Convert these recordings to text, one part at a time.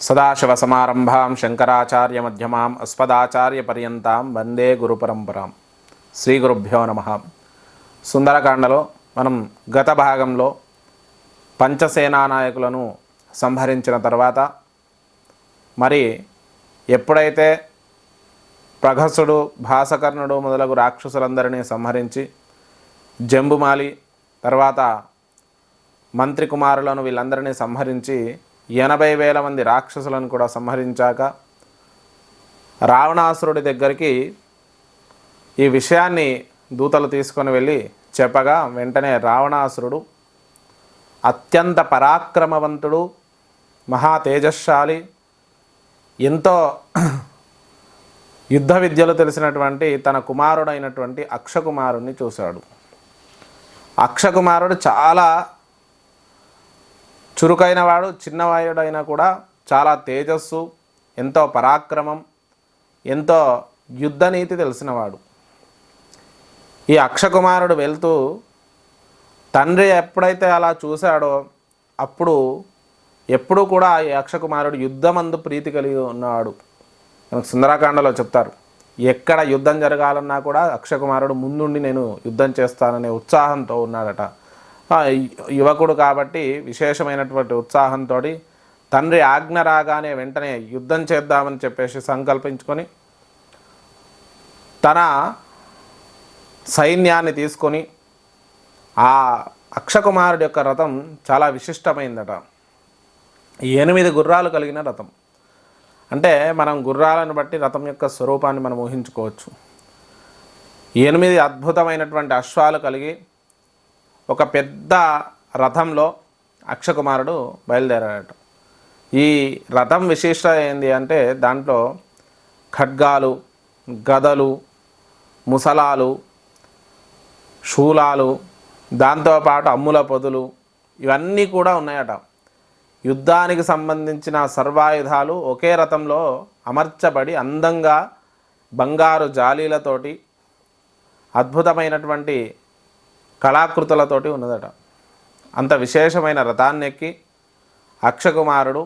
సదాశివసమారంభాం శంకరాచార్యమధ్యమాం అస్మదాచార్యపర్యంతాం వందే గురుపరంపరాం. శ్రీ గురుభ్యో నమః. సుందరకాండలో మనం గత భాగంలో పంచసేనా నాయకులను సంహరించిన తర్వాత మరి ఎప్పుడైతే ప్రఘసుడు, భాసకర్ణుడు మొదలగు రాక్షసులందరినీ సంహరించి జంబుమాలి తర్వాత మంత్రి కుమారులను వీళ్ళందరినీ సంహరించి 80,000 మంది రాక్షసులను కూడా సంహరించాక రావణాసురుడి దగ్గరికి ఈ విషయాన్ని దూతలు తీసుకొని వెళ్ళి చెప్పగా వెంటనే రావణాసురుడు అత్యంత పరాక్రమవంతుడు, మహా తేజశాలి, ఎంతో యుద్ధ విద్యలు తెలిసినటువంటి తన కుమారుడైనటువంటి అక్షకుమారుణ్ణి చూశాడు. అక్షకుమారుడు చాలా చురుకైన వాడు, చిన్నవాయుడైనా కూడా చాలా తేజస్సు, ఎంతో పరాక్రమం, ఎంతో యుద్ధనీతి తెలిసినవాడు. ఈ అక్షకుమారుడు వెళ్తూ తండ్రి ఎప్పుడైతే అలా చూశాడో అప్పుడు ఎప్పుడూ కూడా ఈ అక్షకుమారుడు యుద్ధమందు ప్రీతి కలిగి ఉన్నవాడు. మనకు సుందరకాండలో చెప్తారు, ఎక్కడ యుద్ధం జరగాలన్నా కూడా అక్షకుమారుడు ముందుండి నేను యుద్ధం చేస్తాననే ఉత్సాహంతో ఉన్నాడట. యువకుడు కాబట్టి విశేషమైనటువంటి ఉత్సాహంతో తండ్రి ఆజ్ఞ రాగానే వెంటనే యుద్ధం చేద్దామని చెప్పేసి సంకల్పించుకొని తన సైన్యాన్ని తీసుకొని ఆ అక్షకుమారుడి యొక్క రథం చాలా విశిష్టమైందట. 8 గుర్రాలు కలిగిన రథం. అంటే మనం గుర్రాలను బట్టి రథం యొక్క స్వరూపాన్ని మనం ఊహించుకోవచ్చు. 8 అద్భుతమైనటువంటి అశ్వాలు కలిగి ఒక పెద్ద రథంలో అక్షకుమారుడు బయలుదేరాడట. ఈ రథం విశిష్ట ఏంది అంటే దాంట్లో ఖడ్గాలు, గదలు, ముసలాలు, శూలాలు, దాంతోపాటు అమ్ముల పొదులు ఇవన్నీ కూడా ఉన్నాయట. యుద్ధానికి సంబంధించిన సర్వాయుధాలు ఒకే రథంలో అమర్చబడి అందంగా బంగారు జాలీలతోటి అద్భుతమైనటువంటి కళాకృతులతోటి ఉన్నదట. అంత విశేషమైన రథాన్ని ఎక్కి అక్షకుమారుడు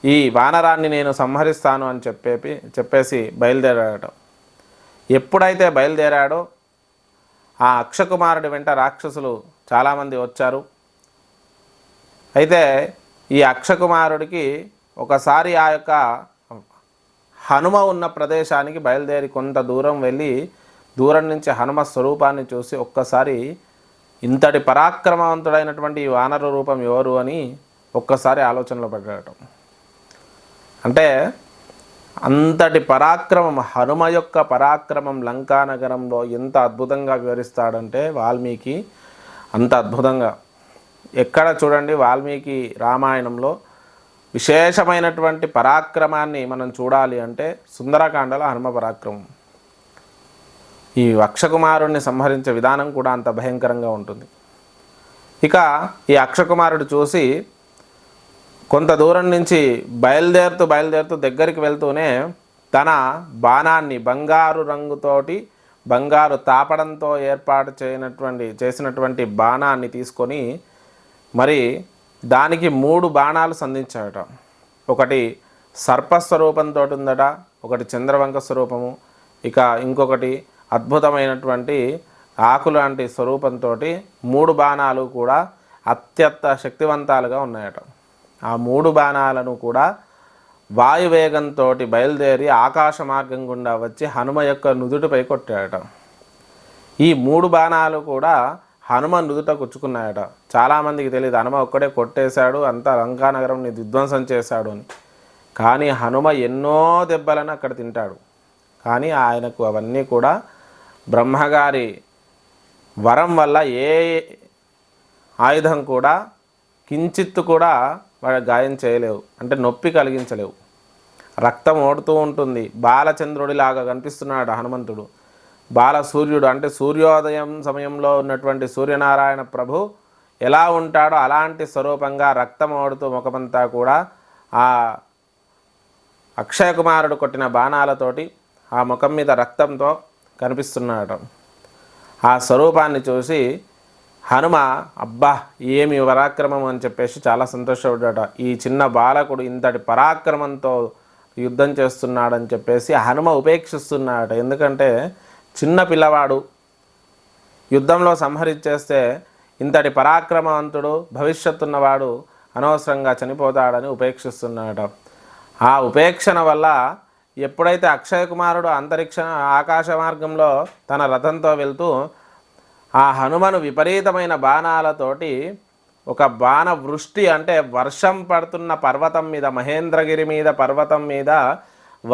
ఈ వానరాన్ని నేను సంహరిస్తాను అని చెప్పేసి బయలుదేరాడట. ఎప్పుడైతే బయలుదేరాడో ఆ అక్షకుమారుడి వెంట రాక్షసులు చాలామంది వచ్చారు. అయితే ఈ అక్షకుమారుడికి ఒకసారి ఆ యొక్క హనుమ ఉన్న ప్రదేశానికి బయలుదేరి కొంత దూరం వెళ్ళి దూరం నుంచి హనుమ స్వరూపాన్ని చూసి ఒక్కసారి ఇంతటి పరాక్రమవంతుడైనటువంటి ఈ వానర రూపం ఎవరు అని ఒక్కసారి ఆలోచనలో పడ్డాడు. అంటే అంతటి పరాక్రమం, హనుమ యొక్క పరాక్రమం లంకా నగరంలో ఎంత అద్భుతంగా వివరిస్తాడంటే వాల్మీకి, అంత అద్భుతంగా ఎక్కడ చూడండి వాల్మీకి రామాయణంలో విశేషమైనటువంటి పరాక్రమాన్ని మనం చూడాలి అంటే సుందరకాండలో హనుమ పరాక్రమం. ఈ అక్షకుమారుడిని సంహరించే విధానం కూడా అంత భయంకరంగా ఉంటుంది. ఇక ఈ అక్షకుమారుడు చూసి కొంత దూరం నుంచి బయలుదేరుతూ దగ్గరికి వెళ్తూనే తన బాణాన్ని బంగారు రంగుతోటి, బంగారు తాపడంతో చేసినటువంటి బాణాన్ని తీసుకొని మరి దానికి 3 బాణాలు సంధించాడట. ఒకటి సర్పస్వరూపంతో ఉందట, ఒకటి చంద్రవంక స్వరూపము, ఇక ఇంకొకటి అద్భుతమైనటువంటి ఆకులాంటి స్వరూపంతో 3 బాణాలు కూడా అత్యంత శక్తివంతాలుగా ఉన్నాయట. ఆ 3 బాణాలను కూడా వాయువేగంతో బయలుదేరి ఆకాశ మార్గం గుండా వచ్చి హనుమ యొక్క నుదుటిపై కొట్టాడట. ఈ 3 బాణాలు కూడా హనుమ నుదుట కుచ్చుకున్నాయట. చాలామందికి తెలియదు హనుమ ఒక్కడే కొట్టేశాడు, అంతా లంకానగరంని విధ్వంసం చేశాడు అని. కానీ హనుమ ఎన్నో దెబ్బలను అక్కడ తింటాడు. కానీ ఆయనకు అవన్నీ కూడా బ్రహ్మగారి వరం వల్ల ఏ ఆయుధం కూడా కించిత్తు కూడా వాడు గాయం చేయలేవు, అంటే నొప్పి కలిగించలేవు. రక్తం ఓడుతూ ఉంటుంది. బాలచంద్రుడిలాగా కనిపిస్తున్నాడు హనుమంతుడు. బాల సూర్యుడు అంటే సూర్యోదయం సమయంలో ఉన్నటువంటి సూర్యనారాయణ ప్రభు ఎలా ఉంటాడో అలాంటి స్వరూపంగా రక్తం ఓడుతూ ముఖమంతా కూడా ఆ అక్షయకుమారుడు కొట్టిన బాణాలతోటి ఆ ముఖం మీద రక్తంతో కనిపిస్తున్నాడు. ఆ స్వరూపాన్ని చూసి హనుమ అబ్బా ఏమి పరాక్రమం అని చెప్పేసి చాలా సంతోషపడ్డాట. ఈ చిన్న బాలకుడు ఇంతటి పరాక్రమంతో యుద్ధం చేస్తున్నాడని చెప్పేసి హనుమ ఉపేక్షిస్తున్నాడట. ఎందుకంటే చిన్న పిల్లవాడు యుద్ధంలో సంహరించేస్తే ఇంతటి పరాక్రమవంతుడు భవిష్యత్తున్నవాడు అనవసరంగా చనిపోతాడని ఉపేక్షిస్తున్నాడట. ఆ ఉపేక్షణ వల్ల ఎప్పుడైతే అక్షయ కుమారుడు ఆకాశ మార్గంలో తన రథంతో వెళ్తూ ఆ హనుమను విపరీతమైన బాణాలతోటి ఒక బాణ వృష్టి, అంటే వర్షం పడుతున్న పర్వతం మీద, మహేంద్రగిరి మీద పర్వతం మీద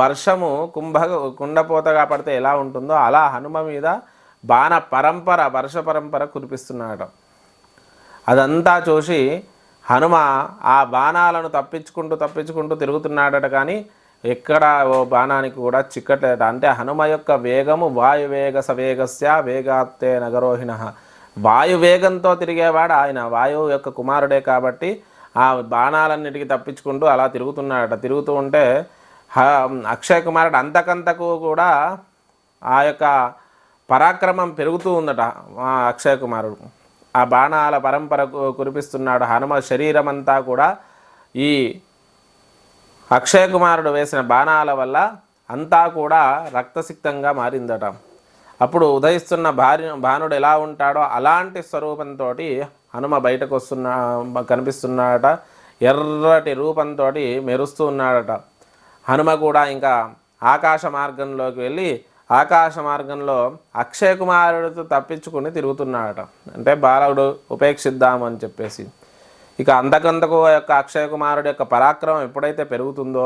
వర్షము కుండపోతగా పడితే ఎలా ఉంటుందో అలా హనుమ మీద బాణ పరంపర, వర్ష పరంపర కురిపిస్తున్నాడు. అదంతా చూసి హనుమ ఆ బాణాలను తప్పించుకుంటూ తిరుగుతున్నాడట. కానీ ఎక్కడ ఓ బాణానికి కూడా చిక్కట్లేట. అంటే హనుమ యొక్క వేగము వాయువేగ సవేగస్య వేగాత్తే నగరోహిణ. వాయువేగంతో తిరిగేవాడు ఆయన, వాయువు యొక్క కుమారుడే కాబట్టి ఆ బాణాలన్నిటికీ తప్పించుకుంటూ అలా తిరుగుతున్నాడట. తిరుగుతూ ఉంటే అక్షయ కుమారుడు అంతకంతకు కూడా ఆ యొక్క పరాక్రమం పెరుగుతూ ఉందట. అక్షయ కుమారుడు ఆ బాణాల పరంపర కురిపిస్తున్నాడు. హనుమ శరీరం అంతా కూడా ఈ అక్షయ కుమారుడు వేసిన బాణాల వల్ల అంతా కూడా రక్తసిక్తంగా మారిందట. అప్పుడు ఉదయిస్తున్న భానుడు ఎలా ఉంటాడో అలాంటి స్వరూపంతో హనుమ బయటకు కనిపిస్తున్నాడట. ఎర్రటి రూపంతో మెరుస్తూ ఉన్నాడట. హనుమ కూడా ఇంకా ఆకాశ మార్గంలోకి వెళ్ళి ఆకాశ మార్గంలో అక్షయ కుమారుడితో తప్పించుకుని తిరుగుతున్నాడట. అంటే బాలకుడు ఉపేక్షిద్దాము అని చెప్పేసి. ఇక అంతకంతకు యొక్క అక్షయ కుమారుడు యొక్క పరాక్రమం ఎప్పుడైతే పెరుగుతుందో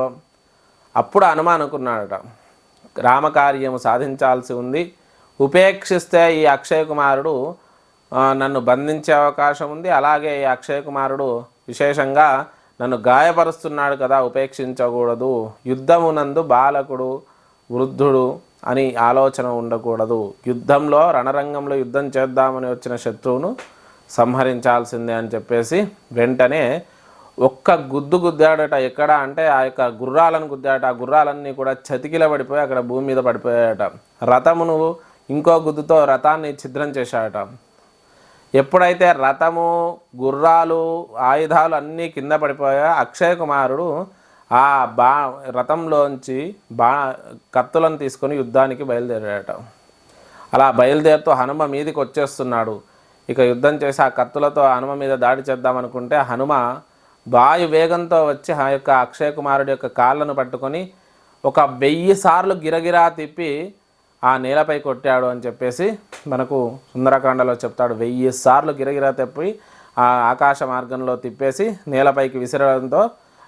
అప్పుడు హనుమ అనుకున్నాడట, రామకార్యము సాధించాల్సి ఉంది. ఉపేక్షిస్తే ఈ అక్షయ కుమారుడు నన్ను బంధించే అవకాశం ఉంది. అలాగే ఈ అక్షయ కుమారుడు విశేషంగా నన్ను గాయపరుస్తున్నాడు కదా, ఉపేక్షించకూడదు. యుద్ధమునందు బాలకుడు వృద్ధుడు అని ఆలోచన ఉండకూడదు. యుద్ధంలో రణరంగంలో యుద్ధం చేద్దామని వచ్చిన శత్రువును సంహరించాల్సిందే అని చెప్పేసి వెంటనే ఒక్క గుద్దాడట. ఎక్కడ అంటే ఆ యొక్క గుర్రాలను గుద్దాడట. ఆ గుర్రాలన్నీ కూడా చతికిల పడిపోయి అక్కడ భూమి మీద పడిపోయాడట. రథమును ఇంకో గుద్దుతో రథాన్ని ఛిద్రం చేశాడట. ఎప్పుడైతే రథము, గుర్రాలు, ఆయుధాలు అన్నీ కింద పడిపోయా అక్షయ కుమారుడు ఆ రథంలోంచి కత్తులను తీసుకొని యుద్ధానికి బయలుదేరాడట. అలా బయలుదేరుతూ హనుమ మీదికి వచ్చేస్తున్నాడు. ఇక యుద్ధం చేసి ఆ కత్తులతో హనుమ మీద దాడి చేద్దామనుకుంటే హనుమ వాయు వేగంతో వచ్చి ఆ యొక్క అక్షయ కుమారుడి యొక్క కాళ్ళను పట్టుకొని 1000 సార్లు గిరగిరా తిప్పి ఆ నేలపై కొట్టాడు అని చెప్పేసి మనకు సుందరకాండలో చెప్తాడు. 1000 సార్లు గిరగిరా తిప్పి ఆ ఆకాశ మార్గంలో తిప్పేసి నేలపైకి విసిరడంతో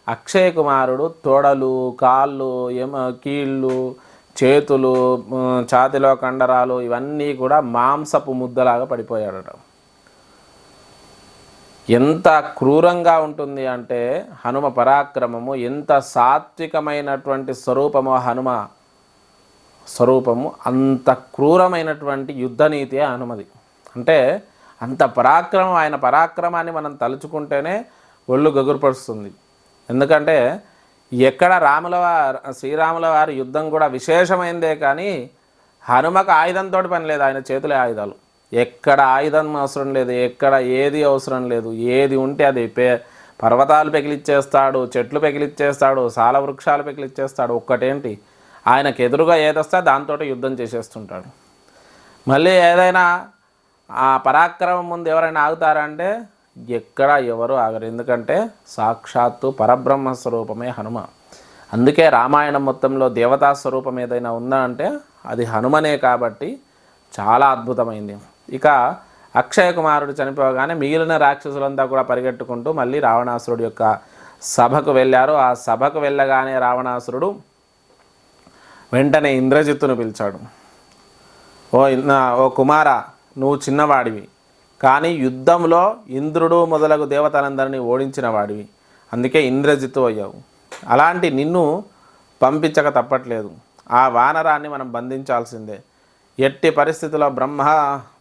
అక్షయ కుమారుడు తొడలు, కాళ్ళు, కీళ్ళు, చేతులు, ఛాతిలో కండరాలు ఇవన్నీ కూడా మాంసపు ముద్దలాగా పడిపోయాడట. ఎంత క్రూరంగా ఉంటుంది అంటే హనుమ పరాక్రమము, ఎంత సాత్వికమైనటువంటి స్వరూపము హనుమ స్వరూపము, అంత క్రూరమైనటువంటి యుద్ధనీతి హనుమది. అంటే అంత పరాక్రమం, ఆయన పరాక్రమాన్ని మనం తలుచుకుంటేనే ఒళ్ళు గగురుపరుస్తుంది. ఎందుకంటే ఎక్కడ శ్రీరాముల వారి యుద్ధం కూడా విశేషమైందే కానీ హనుమకు ఆయుధంతో పని లేదు, ఆయన చేతులే ఆయుధాలు. ఎక్కడ ఆయుధం అవసరం లేదు, ఎక్కడ ఏది అవసరం లేదు. ఏది ఉంటే అది పర్వతాలు పెకిలిచ్చేస్తాడు, చెట్లు పెకిలిచ్చేస్తాడు, సాల వృక్షాలు పెకిలిచ్చేస్తాడు. ఒక్కటేంటి, ఆయనకు ఎదురుగా ఏదొస్తే దాంతో యుద్ధం చేసేస్తుంటాడు. మళ్ళీ ఏదైనా ఆ పరాక్రమం ముందు ఎవరైనా ఆగుతారంటే ఎక్కడ ఎవరు ఆగరు. ఎందుకంటే సాక్షాత్తు పరబ్రహ్మ స్వరూపమే హనుమ. అందుకే రామాయణం మొత్తంలో దేవతా స్వరూపం ఏదైనా ఉందా అంటే అది హనుమనే. కాబట్టి చాలా అద్భుతమైంది. ఇక అక్షయ కుమారుడు చనిపోగానే మిగిలిన రాక్షసులంతా కూడా పరిగెట్టుకుంటూ మళ్ళీ రావణాసురుడు యొక్క సభకు వెళ్ళారు. ఆ సభకు వెళ్ళగానే రావణాసురుడు వెంటనే ఇంద్రజిత్తును పిలిచాడు. ఓ కుమార, నువ్వు చిన్నవాడివి, కానీ యుద్ధంలో ఇంద్రుడు మొదలగు దేవతలందరినీ ఓడించిన వాడివి. అందుకే ఇంద్రజిత్తు అయ్యావు. అలాంటి నిన్ను పంపించక తప్పట్లేదు. ఆ వానరాన్ని మనం బంధించాల్సిందే. ఎట్టి పరిస్థితుల్లో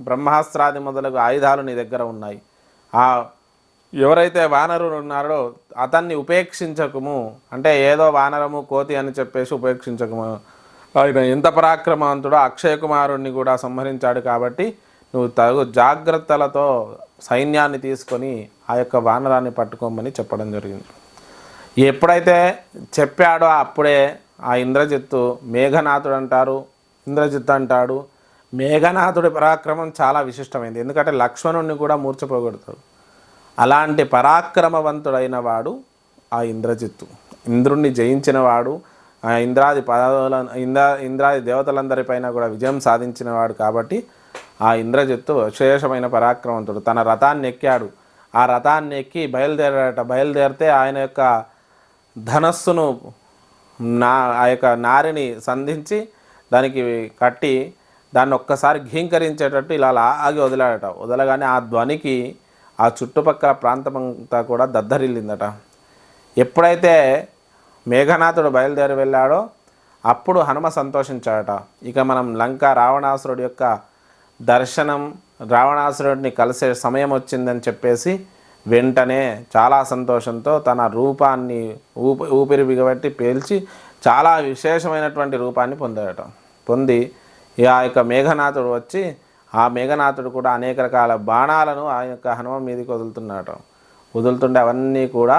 బ్రహ్మాస్త్రాది మొదలగు ఆయుధాలు నీ దగ్గర ఉన్నాయి. ఎవరైతే వానరుడు ఉన్నారో అతన్ని ఉపేక్షించకము. అంటే ఏదో వానరము, కోతి అని చెప్పేసి ఉపేక్షించకము. ఆయన ఎంత పరాక్రమవంతుడో అక్షయ కుమారుణ్ణి కూడా సంహరించాడు. కాబట్టి నువ్వు తగు జాగ్రత్తలతో సైన్యాన్ని తీసుకొని ఆ యొక్క వానరాన్ని పట్టుకోమని చెప్పడం జరిగింది. ఎప్పుడైతే చెప్పాడో అప్పుడే ఆ ఇంద్రజిత్తు మేఘనాథుడు అంటారు, ఇంద్రజిత్తు అంటాడు. మేఘనాథుడి పరాక్రమం చాలా విశిష్టమైంది. ఎందుకంటే లక్ష్మణుడిని కూడా మూర్చపోగొడతాడు. అలాంటి పరాక్రమవంతుడైన వాడు ఆ ఇంద్రజిత్తు. ఇంద్రుణ్ణి జయించిన వాడు, ఆ ఇంద్రాది దేవతలందరిపైన కూడా విజయం సాధించిన వాడు. కాబట్టి ఆ ఇంద్రజిత్తు విశేషమైన పరాక్రమవంతుడు. తన రథాన్ని ఎక్కాడు. ఆ రథాన్ని ఎక్కి బయలుదేరితే ఆయన యొక్క ధనస్సును ఆ యొక్క నారిని సంధించి దానికి కట్టి దాన్ని ఒక్కసారి ఘీంకరించేటట్టు ఇలా ఆగి వదలగానే ఆ ధ్వనికి ఆ చుట్టుపక్కల ప్రాంతమంతా కూడా దద్దరిల్లిందట. ఎప్పుడైతే మేఘనాథుడు బయలుదేరి వెళ్ళాడో అప్పుడు హనుమ సంతోషించాడట. ఇక మనం లంక రావణాసురుడి యొక్క దర్శనం, రావణాసురుడిని కలిసే సమయం వచ్చిందని చెప్పేసి వెంటనే చాలా సంతోషంతో తన రూపాన్ని ఊపిరి బిగబట్టి పేల్చి చాలా విశేషమైనటువంటి రూపాన్ని పొందాడట. పొంది ఆ యొక్క మేఘనాథుడు వచ్చి ఆ మేఘనాథుడు కూడా అనేక రకాల బాణాలను ఆ యొక్క హనుమ మీదకి వదులుతుండే అవన్నీ కూడా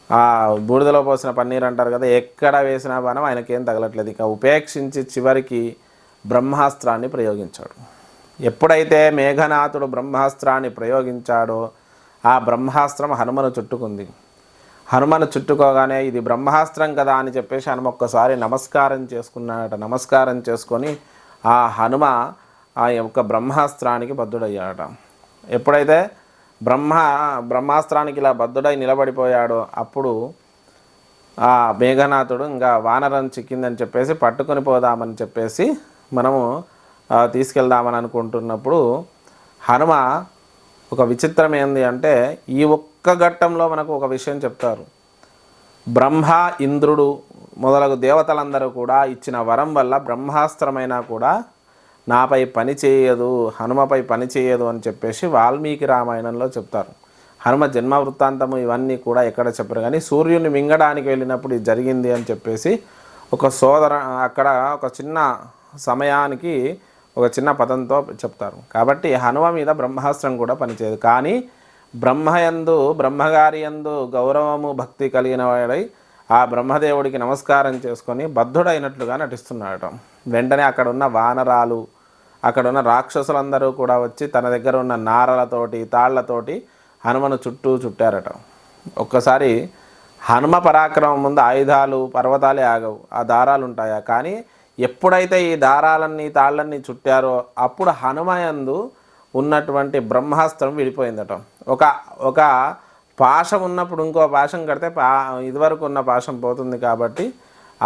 ఆ బూడిదలో పోసిన పన్నీరు అంటారు కదా, ఎక్కడ వేసిన బాణం ఆయనకేం తగలట్లేదు. ఇక ఉపేక్షించి చివరికి బ్రహ్మాస్త్రాన్ని ప్రయోగించాడు. ఎప్పుడైతే మేఘనాథుడు బ్రహ్మాస్త్రాన్ని ప్రయోగించాడో ఆ బ్రహ్మాస్త్రం హనుమను చుట్టుకుంది. హనుమను చుట్టుకోగానే ఇది బ్రహ్మాస్త్రం కదా అని చెప్పేసి హనుమ ఒక్కసారి నమస్కారం చేసుకున్నాడట. నమస్కారం చేసుకొని ఆ హనుమ ఆ యొక్క బ్రహ్మాస్త్రానికి బద్ధుడయ్యాడట. ఎప్పుడైతే బ్రహ్మాస్త్రానికి ఇలా బద్ధుడై నిలబడిపోయాడో అప్పుడు ఆ మేఘనాథుడు ఇంకా వానరం చిక్కిందని చెప్పేసి పట్టుకొని పోదామని చెప్పేసి మనము తీసుకెళ్దామని అనుకుంటున్నప్పుడు హనుమ ఒక విచిత్రం ఏంది అంటే ఈ ఒక్క ఘట్టంలో మనకు ఒక విషయం చెప్తారు. బ్రహ్మ, ఇంద్రుడు మొదలగు దేవతలందరూ కూడా ఇచ్చిన వరం వల్ల బ్రహ్మాస్త్రమైనా కూడా నాపై పని చేయదు, హనుమపై పని చేయదు అని చెప్పేసి వాల్మీకి రామాయణంలో చెప్తారు. హనుమ జన్మ వృత్తాంతము ఇవన్నీ కూడా ఎక్కడ చెప్పరు, కానీ సూర్యుని మింగడానికి వెళ్ళినప్పుడు ఇది జరిగింది అని చెప్పేసి అక్కడ ఒక చిన్న సమయానికి ఒక చిన్న పదంతో చెప్తారు. కాబట్టి హనుమ మీద బ్రహ్మాస్త్రం కూడా పనిచేయదు. కానీ బ్రహ్మగారి యందు గౌరవము భక్తి కలిగిన వాడై ఆ బ్రహ్మదేవుడికి నమస్కారం చేసుకొని బద్ధుడైనట్లుగా నటిస్తున్నాడట. వెంటనే అక్కడ ఉన్న వానరాలు, అక్కడ ఉన్న రాక్షసులందరూ కూడా వచ్చి తన దగ్గర ఉన్న నారలతోటి తాళ్లతోటి హనుమను చుట్టారట. ఒక్కసారి హనుమ పరాక్రమం ముందు ఆయుధాలు పర్వతాలే ఆగవు, ఆ దారాలు ఉంటాయా. కానీ ఎప్పుడైతే ఈ దారాలన్నీ తాళ్ళన్నీ చుట్టారో అప్పుడు హనుమయందు ఉన్నటువంటి బ్రహ్మాస్త్రం విడిపోయిందట. ఒక పాశం ఉన్నప్పుడు ఇంకో పాశం కడితే ఇదివరకు ఉన్న పాశం పోతుంది, కాబట్టి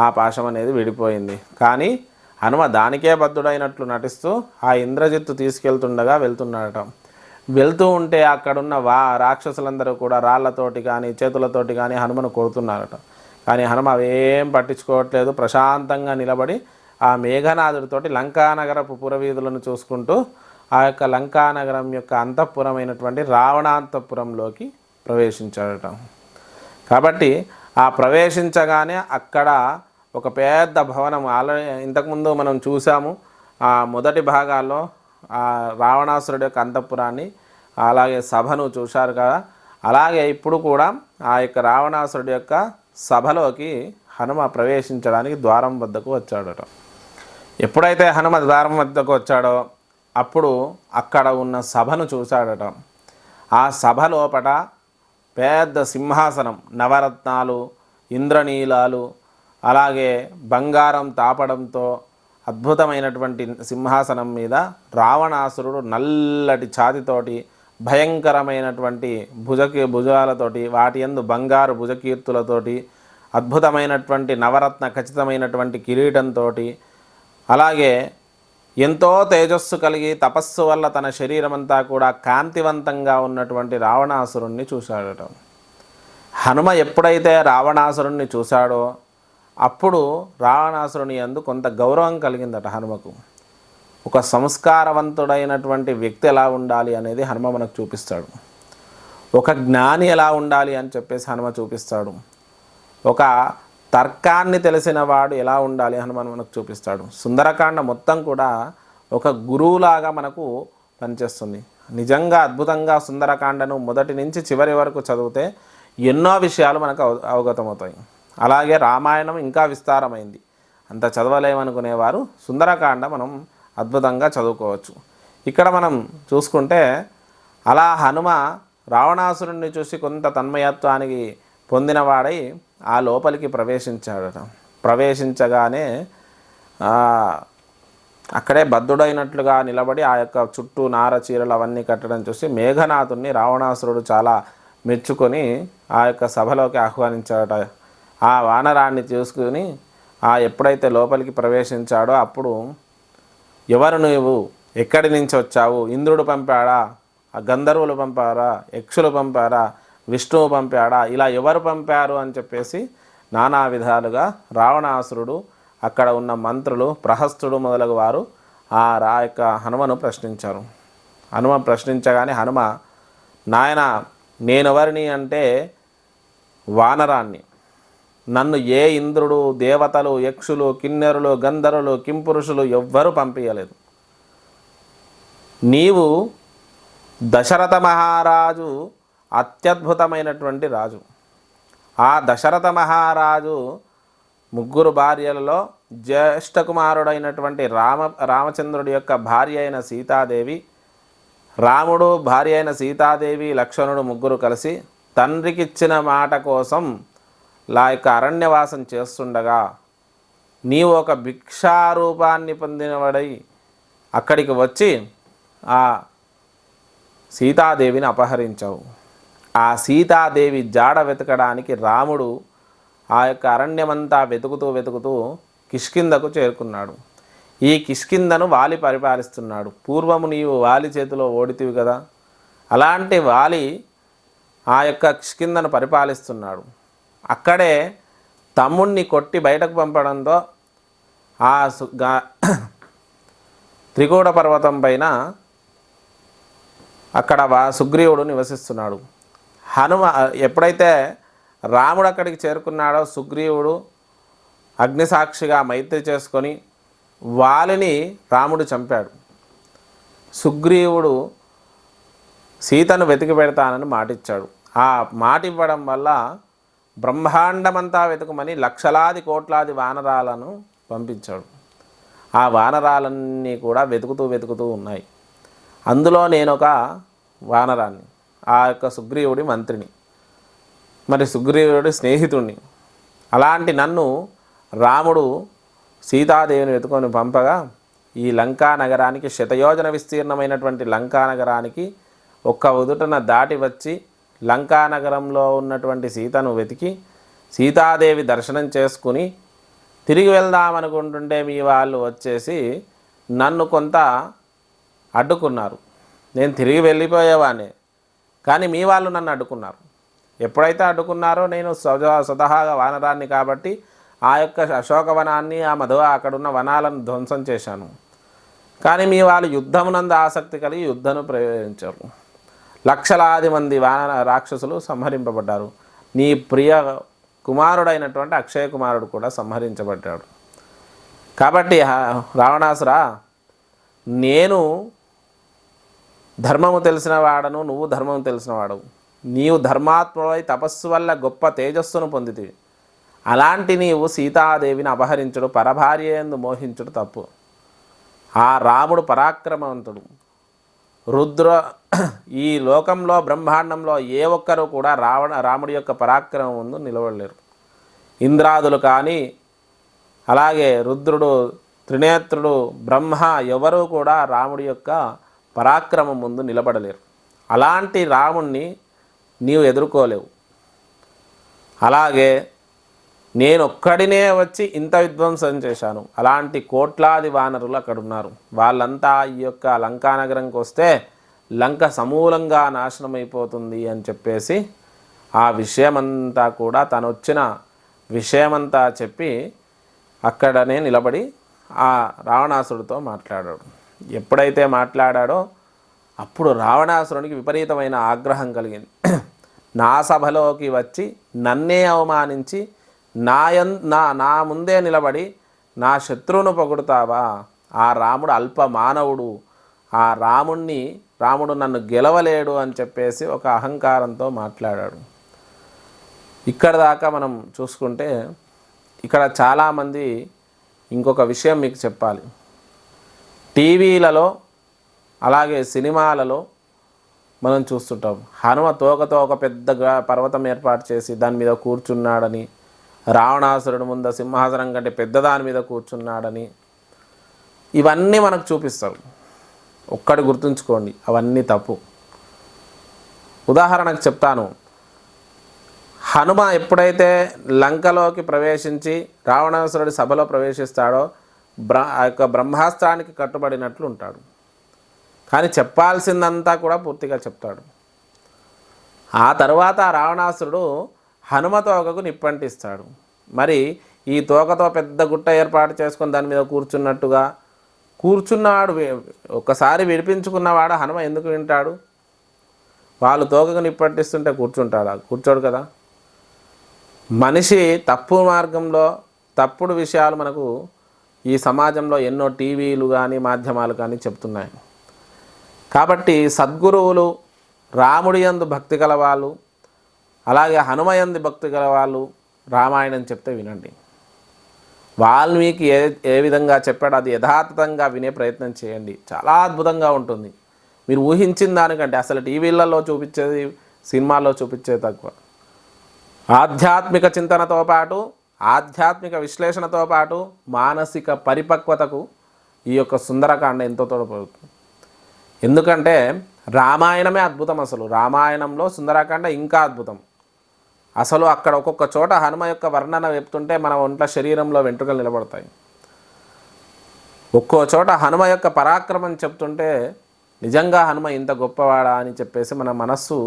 ఆ పాశం అనేది విడిపోయింది. కానీ హనుమ దానికే బద్ధుడైనట్లు నటిస్తూ ఆ ఇంద్రజిత్తు వెళ్తున్నాడట. వెళ్తూ ఉంటే అక్కడున్న రాక్షసులందరూ కూడా రాళ్లతోటి కానీ చేతులతోటి కానీ హనుమను కొడుతున్నారట. కానీ హనుమ అవేం పట్టించుకోవట్లేదు. ప్రశాంతంగా నిలబడి ఆ మేఘనాథుడితోటి లంకానగరపు పురవీధులను చూసుకుంటూ ఆ యొక్క లంకానగరం యొక్క అంతఃపురమైనటువంటి రావణాంతఃపురంలోకి ప్రవేశించాడట. కాబట్టి ఆ ప్రవేశించగానే అక్కడ ఒక పెద్ద భవనం, ఆల్రెడీ ఇంతకుముందు మనం చూసాము ఆ మొదటి భాగాల్లో ఆ రావణాసురుడి యొక్క అంతఃపురాన్ని, అలాగే సభను చూశారు కదా. అలాగే ఇప్పుడు కూడా ఆ యొక్క రావణాసురుడి యొక్క సభలోకి హనుమ ప్రవేశించడానికి ద్వారం వద్దకు వచ్చాడట. ఎప్పుడైతే హనుమ ద్వారం వద్దకు వచ్చాడో అప్పుడు అక్కడ ఉన్న సభను చూశాడట. ఆ సభ లోపట పెద్ద సింహాసనం, నవరత్నాలు, ఇంద్రనీలాలు, అలాగే బంగారం తాపడంతో అద్భుతమైనటువంటి సింహాసనం మీద రావణాసురుడు నల్లటి ఛాతితోటి భయంకరమైనటువంటి భుజాలతోటి వాటి యందు బంగారు భుజకీర్తులతోటి అద్భుతమైనటువంటి నవరత్న ఖచ్చితమైనటువంటి కిరీటంతో, అలాగే ఎంతో తేజస్సు కలిగి తపస్సు వల్ల తన శరీరమంతా కూడా కాంతివంతంగా ఉన్నటువంటి రావణాసురుణ్ణి చూశాడట. హనుమ ఎప్పుడైతే రావణాసురుణ్ణి చూశాడో అప్పుడు రావణాసురుని యందు కొంత గౌరవం కలిగిందట హనుమకు. ఒక సంస్కారవంతుడైనటువంటి వ్యక్తి ఎలా ఉండాలి అనేది హనుమ మనకు చూపిస్తాడు. ఒక జ్ఞాని ఎలా ఉండాలి అని చెప్పేసి హనుమ చూపిస్తాడు. ఒక తర్కాన్ని తెలిసిన వాడు ఎలా ఉండాలి హనుమాన్ మనకు చూపిస్తాడు. సుందరకాండ మొత్తం కూడా ఒక గురువులాగా మనకు పనిచేస్తుంది. నిజంగా అద్భుతంగా సుందరకాండను మొదటి నుంచి చివరి వరకు చదివితే ఎన్నో విషయాలు మనకు అవగతమవుతాయి. అలాగే రామాయణం ఇంకా విస్తారమైంది, అంత చదవలేమనుకునేవారు సుందరకాండ మనం అద్భుతంగా చదువుకోవచ్చు. ఇక్కడ మనం చూసుకుంటే అలా హనుమ రావణాసురుణ్ణి చూసి కొంత తన్మయత్వానికి పొందినవాడై ఆ లోపలికి ప్రవేశించాడట. ప్రవేశించగానే అక్కడే బద్ధుడైనట్లుగా నిలబడి ఆ యొక్క చుట్టూ నార చీరలు అవన్నీ కట్టడం చూసి మేఘనాథుణ్ణి రావణాసురుడు చాలా మెచ్చుకొని ఆ యొక్క సభలోకి ఆహ్వానించాడట. ఆ వానరాన్ని చూసుకుని ఎప్పుడైతే లోపలికి ప్రవేశించాడో అప్పుడు, ఎవరు నువ్వు, ఎక్కడి నుంచి వచ్చావు, ఇంద్రుడు పంపాడా, ఆ గంధర్వులు పంపారా, యక్షులు పంపారా, విష్ణువు పంపాడా, ఇలా ఎవరు పంపారు అని చెప్పేసి నానా విధాలుగా రావణాసురుడు, అక్కడ ఉన్న మంత్రులు, ప్రహస్తుడు మొదలగు వారు ఆ యొక్క హనుమను ప్రశ్నించారు. హనుమ ప్రశ్నించగానే హనుమ, నాయన నేనెవరిని అంటే వానరాన్ని, నన్ను ఏ ఇంద్రుడు, దేవతలు, యక్షులు, కిన్నెరులు, గంధర్వులు, కింపురుషులు ఎవ్వరూ పంపించలేదు. నీవు దశరథ మహారాజు అత్యద్భుతమైనటువంటి రాజు. ఆ దశరథ మహారాజు ముగ్గురు భార్యలలో జ్యేష్ఠ కుమారుడైనటువంటి రామచంద్రుడి యొక్క భార్య అయిన సీతాదేవి, రాముడు భార్య అయిన సీతాదేవి, లక్ష్మణుడు ముగ్గురు కలిసి తండ్రికిచ్చిన మాట కోసం యొక్క అరణ్యవాసం చేస్తుండగా నీవు ఒక భిక్షారూపాన్ని పొందినవాడై అక్కడికి వచ్చి ఆ సీతాదేవిని అపహరించావు. ఆ సీతాదేవి జాడ వెతకడానికి రాముడు ఆ యొక్క అరణ్యమంతా వెతుకుతూ కిష్కిందకు చేరుకున్నాడు. ఈ కిష్కిందను వాలి పరిపాలిస్తున్నాడు. పూర్వము నీవు వాలి చేతిలో ఓడితివి కదా, అలాంటి వాలి ఆ యొక్క కిష్కిందను పరిపాలిస్తున్నాడు. అక్కడే తమ్ముణ్ణి కొట్టి బయటకు పంపడంతో ఆ త్రికూట పర్వతం పైన అక్కడ సుగ్రీవుడు నివసిస్తున్నాడు. హనుమ ఎప్పుడైతే రాముడు అక్కడికి చేరుకున్నాడో సుగ్రీవుడు అగ్నిసాక్షిగా మైత్రి చేసుకొని వాలిని రాముడు చంపాడు. సుగ్రీవుడు సీతను వెతికి పెడతానని మాటిచ్చాడు. ఆ మాట ఇవ్వడం వల్ల బ్రహ్మాండమంతా వెతుకుమని లక్షలాది కోట్లాది వానరాలను పంపించాడు. ఆ వానరాలన్నీ కూడా వెతుకుతూ ఉన్నాయి. అందులో నేను ఒక వానరాన్ని, ఆ యొక్క సుగ్రీవుడి మంత్రిని, మరి సుగ్రీవుడి స్నేహితుడిని. అలాంటి నన్ను రాముడు సీతాదేవిని వెతుకొని పంపగా ఈ లంకా నగరానికి, శతయోజన విస్తీర్ణమైనటువంటి లంకా నగరానికి ఒక్క ఉదుటన దాటి వచ్చి లంకా నగరంలో ఉన్నటువంటి సీతను వెతికి సీతాదేవి దర్శనం చేసుకుని తిరిగి వెళ్దామనుకుంటుంటే మీ వాళ్ళు వచ్చేసి నన్ను కొంత అడ్డుకున్నారు. నేను తిరిగి వెళ్ళిపోయేవాడిని, కానీ మీ వాళ్ళు నన్ను అడ్డుకున్నారు. ఎప్పుడైతే అడ్డుకున్నారో నేను స్వతహాగా వానరాన్ని కాబట్టి ఆ యొక్క అశోకవనాన్ని, ఆ అక్కడున్న వనాలను ధ్వంసం చేశాను. కానీ మీ వాళ్ళు యుద్ధమునందు ఆసక్తి కలిగి యుద్ధను ప్రయోగించారు. లక్షలాది మంది రాక్షసులు సంహరింపబడ్డారు. నీ ప్రియ కుమారుడైనటువంటి అక్షయ కుమారుడు కూడా సంహరించబడ్డాడు. కాబట్టి రావణాసురా, నేను ధర్మము తెలిసిన వాడను, నువ్వు ధర్మము తెలిసిన వాడవు. నీవు ధర్మాత్ముడై తపస్సు వల్ల గొప్ప తేజస్సును పొందితివి. అలాంటి నీవు సీతాదేవిని అపహరించుడు, పరభార్య యందు మోహించుడు తప్పు. ఆ రాముడు పరాక్రమవంతుడు. ఈ లోకంలో బ్రహ్మాండంలో ఏ ఒక్కరూ కూడా రాముడి యొక్క పరాక్రమం ముందు నిలవలేరు. ఇంద్రాదులు కానీ, అలాగే రుద్రుడు, త్రినేత్రుడు, బ్రహ్మ ఎవరూ కూడా రాముడి యొక్క పరాక్రమం ముందు నిలబడలేరు. అలాంటి రాముణ్ణి నీవు ఎదుర్కోలేవు. అలాగే నేనొక్కడినే వచ్చి ఇంత విధ్వంసం చేశాను. అలాంటి కోట్లాది వానరులు అక్కడ ఉన్నారు. వాళ్ళంతా ఈ యొక్క లంకానగరంకి వస్తే లంక సమూలంగా నాశనమైపోతుంది అని చెప్పేసి ఆ విషయమంతా కూడా తను వచ్చిన విషయమంతా చెప్పి అక్కడనే నిలబడి ఆ రావణాసురుడితో మాట్లాడాడు. ఎప్పుడైతే మాట్లాడాడో అప్పుడు రావణాసురునికి విపరీతమైన ఆగ్రహం కలిగింది. నా సభలోకి వచ్చి నన్నే అవమానించి నా ముందే నిలబడి నా శత్రువును పొగుడుతావా, ఆ రాముడు అల్ప మానవుడు, ఆ రాముడు నన్ను గెలవలేడు అని చెప్పేసి ఒక అహంకారంతో మాట్లాడాడు. ఇక్కడ దాకా మనం చూసుకుంటే ఇక్కడ చాలామంది ఇంకొక విషయం మీకు చెప్పాలి. టీవీలలో అలాగే సినిమాలలో మనం చూస్తుంటాం, హనుమ తోకతో ఒక పెద్ద పర్వతం ఏర్పాటు చేసి దాని మీద కూర్చున్నాడని, రావణాసురుడు ముందు సింహాసనం కంటే పెద్దదాని మీద కూర్చున్నాడని ఇవన్నీ మనకు చూపిస్తారు. ఒక్కటి గుర్తుంచుకోండి, అవన్నీ తప్పు. ఉదాహరణకు చెప్తాను. హనుమ ఎప్పుడైతే లంకలోకి ప్రవేశించి రావణాసురుడి సభలో ప్రవేశిస్తాడో ఆ యొక్క బ్రహ్మాస్త్రానికి కట్టుబడినట్లు ఉంటాడు. కానీ చెప్పాల్సిందంతా కూడా పూర్తిగా చెప్తాడు. ఆ తర్వాత రావణాసురుడు హనుమ తోకకు నిప్పంటిస్తాడు. మరి ఈ తోకతో పెద్ద గుట్ట ఏర్పాటు చేసుకొని దాని మీద కూర్చున్నట్టుగా కూర్చున్నాడు. ఒక్కసారి విడిపించుకున్నవాడు హనుమ ఎందుకు వింటాడు? వాళ్ళు తోకకు నిప్పంటిస్తుంటే కూర్చుంటాడా? కూర్చోడు కదా. మనిషి తప్పు మార్గంలో తప్పుడు విషయాలు మనకు ఈ సమాజంలో ఎన్నో టీవీలు కానీ మాధ్యమాలు కానీ చెప్తున్నాయి. కాబట్టి సద్గురువులు, రాముడి యందు భక్తి గలవాళ్ళు, అలాగే హనుమ యందు భక్తి గలవాళ్ళు రామాయణం చెప్తే వినండి. వాల్మీకి ఏ విధంగా చెప్పాడో అది యథాతథంగా వినే ప్రయత్నం చేయండి. చాలా అద్భుతంగా ఉంటుంది. మీరు ఊహించిన దానికంటే అసలు టీవీలలో చూపించేది, సినిమాల్లో చూపించేది తక్కువ. ఆధ్యాత్మిక చింతనతో పాటు, ఆధ్యాత్మిక విశ్లేషణతో పాటు మానసిక పరిపక్వతకు ఈ యొక్క సుందరకాండ ఎంతో తోడ్పడుతుంది. ఎందుకంటే రామాయణమే అద్భుతం. అసలు రామాయణంలో సుందరకాండ ఇంకా అద్భుతం. అసలు అక్కడ ఒక్కొక్క చోట హనుమ యొక్క వర్ణన చెప్తుంటే మన ఒంట్ల శరీరంలో వెంట్రుకలు నిలబడతాయి. ఒక్కో చోట హనుమ యొక్క పరాక్రమం చెప్తుంటే నిజంగా హనుమ ఇంత గొప్పవాడా అని చెప్పేసి మన మనస్సు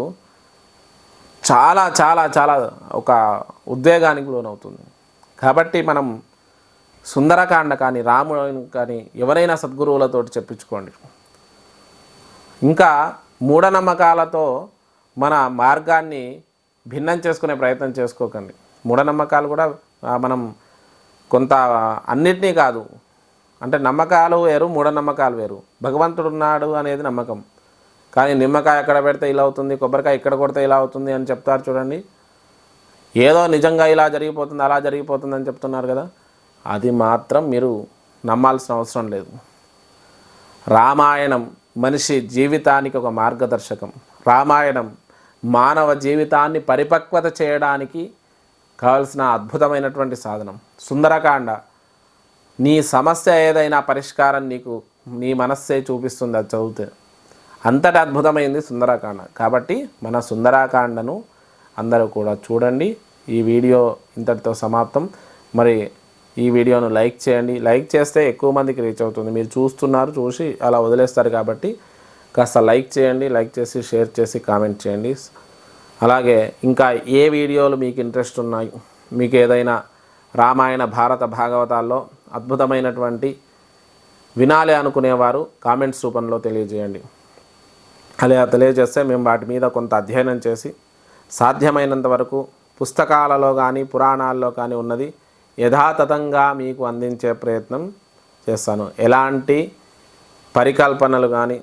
చాలా చాలా చాలా ఒక ఉద్వేగానికి లోనవుతుంది. కాబట్టి మనం సుందరకాండ కానీ రాముడు కానీ ఎవరైనా సద్గురువులతోటి చెప్పించుకోండి. ఇంకా మూఢనమ్మకాలతో మన మార్గాన్ని భిన్నం చేసుకునే ప్రయత్నం చేసుకోకండి. మూఢనమ్మకాలు కూడా మనం కొంత అన్నిటినీ కాదు, అంటే నమ్మకాలు వేరు, మూఢనమ్మకాలు వేరు. భగవంతుడు ఉన్నాడు అనేది నమ్మకం. కానీ నిమ్మకాయ ఎక్కడ పెడితే ఇలా అవుతుంది, కొబ్బరికాయ ఇక్కడ కొడితే ఇలా అవుతుంది అని చెప్తారు చూడండి. ఏదో నిజంగా ఇలా జరిగిపోతుంది, అలా జరిగిపోతుంది అని చెప్తున్నారు కదా, అది మాత్రం మీరు నమ్మాల్సిన అవసరం లేదు. రామాయణం మనిషి జీవితానికి ఒక మార్గదర్శకం. రామాయణం మానవ జీవితాన్ని పరిపక్వత చేయడానికి కావలసిన అద్భుతమైనటువంటి సాధనం. సుందరకాండ నీ సమస్య ఏదైనా పరిష్కారం నీకు నీ మనస్సే చూపిస్తుంది అది చదివితే. అంతటి అద్భుతమైంది సుందరకాండ. కాబట్టి మన సుందరకాండను అందరూ కూడా చూడండి. ఈ వీడియో ఇంతటితో సమాప్తం. మరి ఈ వీడియోను లైక్ చేయండి. లైక్ చేస్తే ఎక్కువ మందికి రీచ్ అవుతుంది. మీరు చూస్తున్నారు, చూసి అలా వదిలేస్తారు. కాబట్టి కాస్త లైక్ చేయండి. లైక్ చేసి షేర్ చేసి కామెంట్ చేయండి. అలాగే ఇంకా ఏ వీడియోలు మీకు ఇంట్రెస్ట్ ఉన్నాయి, మీకు ఏదైనా రామాయణ భారత భాగవతాల్లో అద్భుతమైనటువంటి వినాలి అనుకునేవారు కామెంట్స్ రూపంలో తెలియజేయండి. అలా తెలియజేస్తే మేము వాటి మీద కొంత అధ్యయనం చేసి సాధ్యమైనంత వరకు పుస్తకాలలో కానీ పురాణాల్లో కానీ ఉన్నది యథాతథంగా మీకు అందించే ప్రయత్నం చేస్తాను. ఎలాంటి పరికల్పనలు కానీ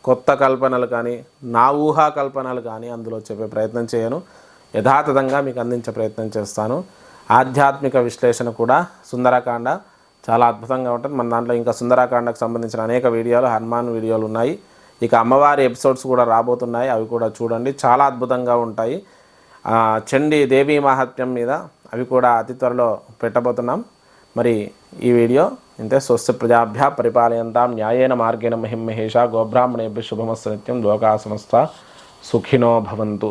కొత్త కల్పనలు కానీ నా ఊహా కల్పనలు కానీ అందులో చెప్పే ప్రయత్నం చేయను. యథాతథంగా మీకు అందించే ప్రయత్నం చేస్తాను. ఆధ్యాత్మిక విశ్లేషణ కూడా సుందరకాండ చాలా అద్భుతంగా ఉంటుంది. మన దాంట్లో ఇంకా సుందరకాండకు సంబంధించిన అనేక వీడియోలు, హనుమాన్ వీడియోలు ఉన్నాయి. ఇక అమ్మవారి ఎపిసోడ్స్ కూడా రాబోతున్నాయి, అవి కూడా చూడండి, చాలా అద్భుతంగా ఉంటాయి. చండీ దేవీ మహాత్మ్యం మీద అవి కూడా అతి త్వరలో పెట్టబోతున్నాం. మరి ఈ వీడియో ఇంతే. స్వస్తి ప్రజాభ్య పరిపాలయంతాం న్యాయేన మార్గేణ మహిం మహేష. గోబ్రాహ్మణేభ్య శుభమస్తు నిత్యం. లోకా సమస్త సుఖినో భవంతు.